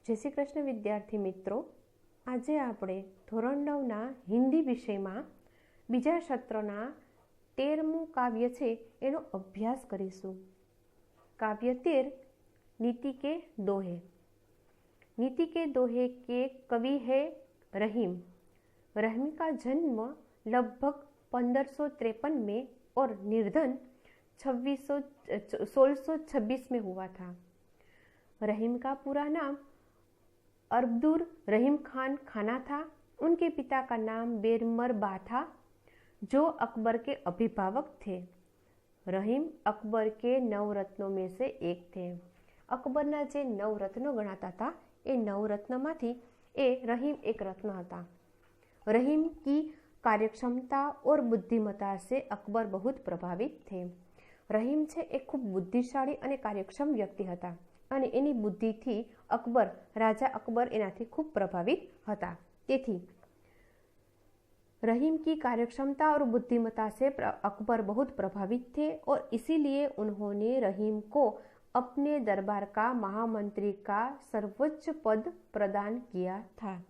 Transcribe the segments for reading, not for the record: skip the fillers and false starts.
જય શ્રી કૃષ્ણ વિદ્યાર્થી મિત્રો, આજે આપણે ધોરણ 9ના હિન્દી વિષયમાં બીજા સત્રના 13મું કાવ્ય છે એનો અભ્યાસ કરીશું। काव्य 13 नीति के दोहे। नीति के दोहे के कवि है रहीम। रहीम का जन्म लगभग 1553 में और निर्धन 1626 में हुआ था। रहीम का पूरा नाम अब्दुल रहीम खान खाना था। उनके पिता का नाम बेरमर बा था, जो अकबर के अभिभावक थे। रहीम अकबर के 9 रत्नों में से एक थे। अकबरना जे 9 रत्नों गणाता था ए 9 रत्नमांथी ए रहीम एक रत्न था। रहीम की कार्यक्षमता और बुद्धिमत्ता से अकबर बहुत प्रभावित थे। रहीम छे एक खूब बुद्धिशाળી અને કાર્યક્ષમ વ્યક્તિ હતા અને એની બુદ્ધિથી અકબર રાજા અકબર એનાથી ખૂબ પ્રભાવિત હતા। તેથી रहीम की कार्यक्षमता और बुद्धिमत्ता से अकबर बहुत प्रभावित थे और इसीलिए उन्होंने रहीम को अपने दरबार का महामंत्री का सर्वोच्च पद प्रदान किया था।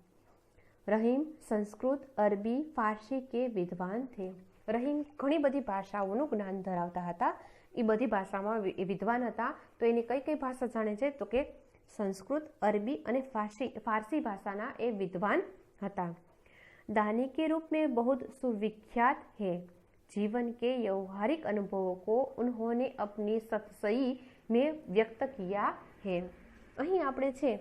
रहीम संस्कृत, अरबी, फारसी के विद्वान थे। रहीम घणी बधी भाषाओं ज्ञान धरावता हता। ए बधी भाषा में विद्वान हता। तो एनी कई कई भाषा जाने छे तो के संस्कृत, अरबी और फारसी भाषाना ए विद्वान हता। दानी के रूप में बहुत सुविख्यात है। जीवन के व्यवहारिक अनुभवों को उन्होंने अपनी सतसई में व्यक्त किया है। अहीं आपणे छे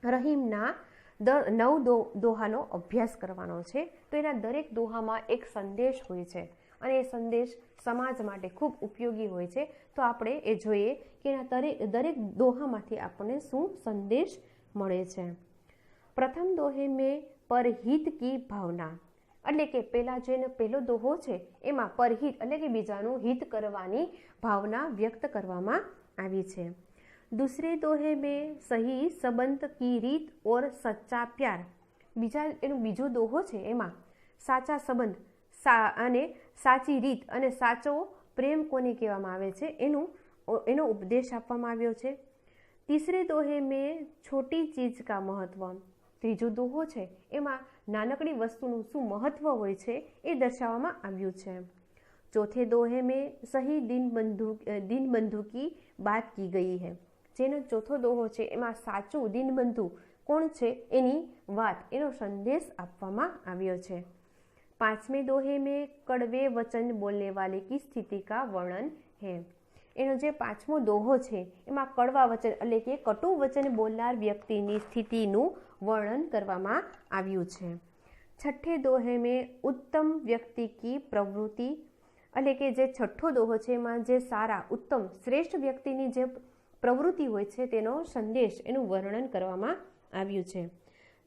रहीमना 9 दोहानो अभ्यास करवानो छे। तो एना दरेक दोहामां एक संदेश होय छे अने ए संदेश समाज माटे खूब उपयोगी होय छे। तो आपणे ए जोईए के एना दरेक दोहामांथी आपणे शुं संदेश मळे छे। प्रथम दोहे में परहित की भावना એટલે કે પેલા જેનો પેલો દોહો છે એમાં પરહિત એટલે કે બીજાનું हित કરવાની ભાવના વ્યક્ત કરવામાં આવી છે। दूसरे दोहे में सही संबंध की रीत और सच्चा प्यार। બીજો દોહો છે એમાં સાચા સંબંધ અને સાચી રીત અને સાચો પ્રેમ કોને કહેવામાં આવે છે એનો ઉપદેશ આપવામાં આવ્યો છે। तीसरे दोहे में छोटी चीज का महत्व। ત્રીજો દોહો છે એમાં નાનકડી વસ્તુનું શું મહત્વ હોય છે એ દર્શાવવામાં આવ્યું છે। ચોથે दोहे में सही दीनबंधु की बात की गई है। જેનો ચોથો દોહો છે એમાં સાચું દીનબંધુ કોણ છે એની વાત એનો સંદેશ આપવામાં આવ્યો છે। પાંચમે दोहे में कड़वे वचन बोलने वाले की स्थिति का वर्णन है। એનો જે પાંચમો દોહો છે એમાં કડવા વચન એટલે કે કટુ વચન બોલનાર વ્યક્તિની સ્થિતિનું વર્ણન કરવામાં આવ્યું છે। છઠ્ઠે दोहे में उत्तम व्यक्ति की प्रवृत्ति એટલે કે જે છઠ્ઠો દોહો છે એમાં જે સારા ઉત્તમ શ્રેષ્ઠ વ્યક્તિની જે પ્રવૃત્તિ હોય છે તેનો સંદેશ એનું વર્ણન કરવામાં આવ્યું છે।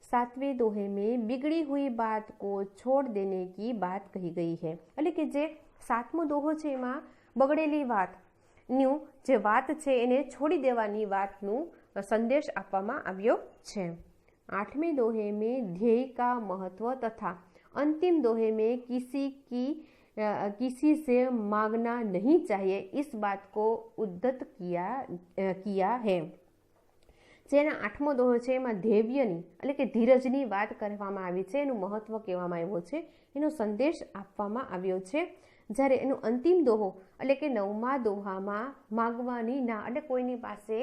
સાતમે दोहे में बिगड़ी हुई बात को छोड़ देने की बात कही गई है। એટલે કે જે સાતમો દોહો છે એમાં બગડેલી વાતનું જે વાત છે એને છોડી દેવાની વાતનું સંદેશ આપવામાં આવ્યો છે। आठवें दोहे में ध्येय का महत्व तथा अंतिम दोहे में किसी से मांगना नहीं चाहिए इस बात को उद्धत किया है। જેના આઠમો દોહો છે એમાં ધૈર્યની એટલે કે ધીરજની વાત કરવામાં આવી છે, એનું મહત્વ કહેવામાં આવ્યું છે, એનો સંદેશ આપવામાં આવ્યો છે। જ્યારે એનો અંતિમ દોહો એટલે કે 9મા દોહામાં માગવાની ના એટલે કોઈની પાસે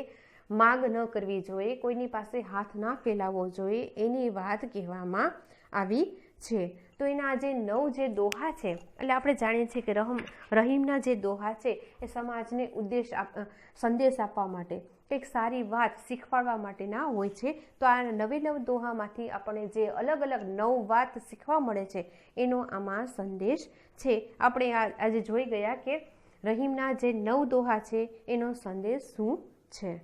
માગ ન કરવી જોઈએ, કોઈની પાસે હાથ ના ફેલાવવો જોઈએ એની વાત કહેવામાં આવી છે। તો એના જે 9 જે દોહા છે એટલે આપણે જાણીએ છીએ કે રહીમના જે દોહા છે એ સમાજને સંદેશ આપવા માટે કંઈક સારી વાત શીખવાડવા માટેના હોય છે। તો આ 9 દોહામાંથી આપણને જે અલગ અલગ 9 વાત શીખવા મળે છે એનો આમાં સંદેશ છે। આપણે આજે જોઈ ગયા કે રહીમના જે 9 દોહા છે એનો સંદેશ શું છે।